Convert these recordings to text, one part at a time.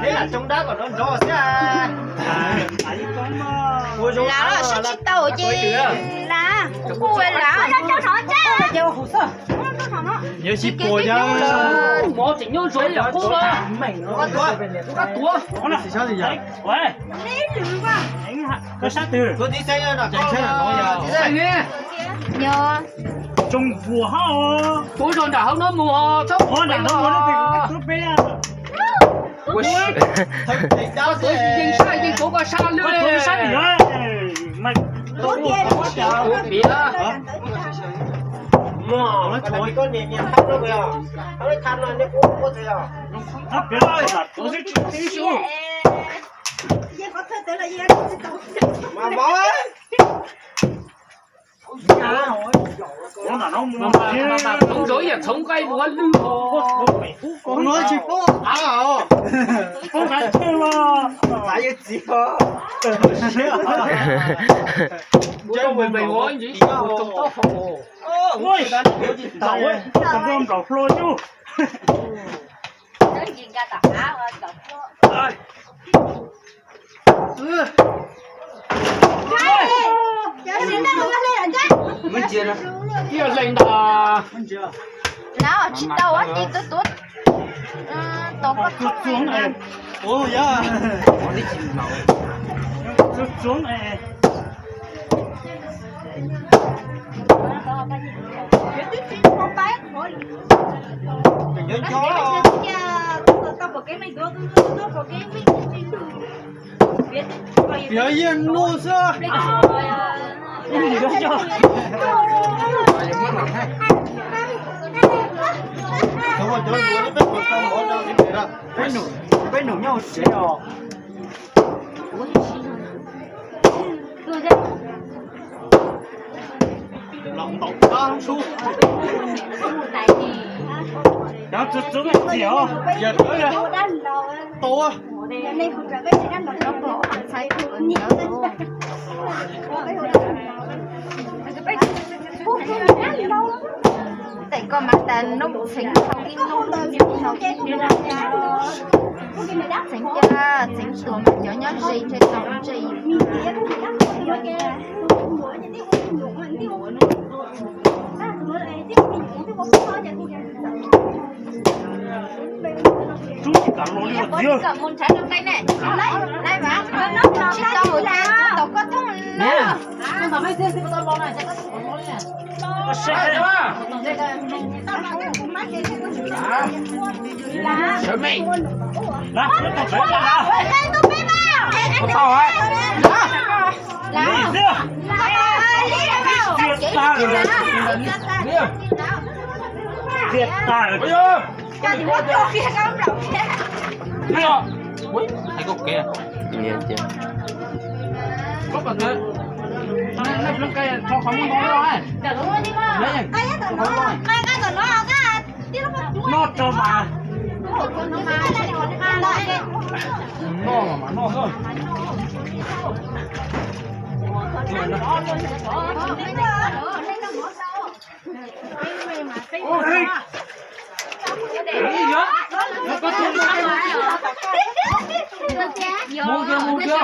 thế là trong đó còn nó rõ thế à? Lá là sẽ chít tàu chứ lá cua lá nó cho nó chứ cho hồ sơ nhớ chỉ bùa nhá bỏ chỉnh nhau rồi là cô đó cắt tua nó là sao gì vậy?喂，個沙條， tôi đi xe nào chạy xe là nói đi xe nghe nhờ 仲符合我， bố rồi đã không nói mùa sắp 我難道我哋都俾啊？ 我tôi nhìn sai nhìn chỗ qua xa 我 luôn 同沙條啊，唔係都别了 nó chối con nhẹ nhàng thắt nó bây giờ nó lấy thắt nó cũng có thể à 他別啦，我先做啲數。 mà bó我難道冇 mà không đối là không quay búa lưu con nói chỉ có à hả 我難聽喎。 tại cái gì hả cho mình ngó gì trong tóc hồ 喂，頭啊，咁樣就 flow 咗。 mình chia ra kia lên là lá ở chít tàu á đi tốt tốt tàu có không xuống này, ồ dạ xuống này. nhớ chó biểu diễn nô sơ Cái gì đó cho. không có chỗ nó biết một con bỏ đâu thì ra cái nổ nhau sẽ rồi lòng tộc cao su Đó, xuống này gì hả? giờ tới ra to tại con mặt ta nó xinh không đi nó xinh cho xinh tuổi mà nhỏ nhỏ gì trên tàu gì Chú chỉ cần lối đi một dương. cả môn trái năm nay này lấy mà nó chỉ tao hồi nay tao có thông nữa Nó sẽ đó. sợ mày Đó, nó phải là. tao ấy Đi chưa? Diệt ta rồi. Diệt ta rồi. bây giờ ui thấy cục kia Nhìn chưa? có cần nữa này nó cây cho không có nói đấy Nó cho bà. no mà no hơn Ôi, cái gì đó nó có thương mua chưa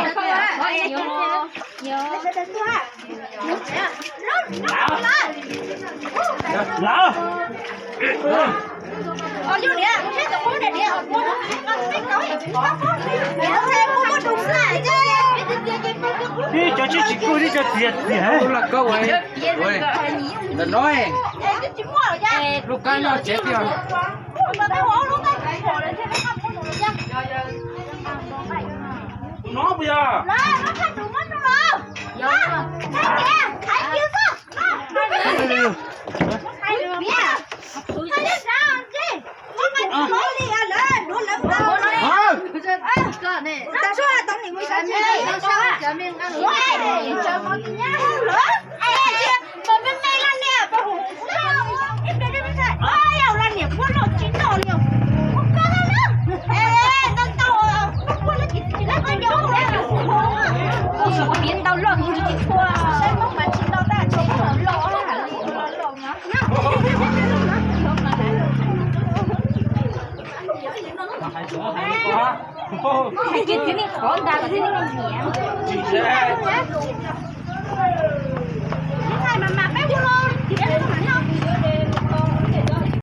lão. Đi cho chị cô đi cho thiệt gì hả? là câu ấy đừng nói lúc cái nó chết kìa Nó bây giờ. biến tao lợn như chị chua, xem không mà chị đâu Ô, Này kia thế này khó ra cái thế này nhẹ. chị sẽ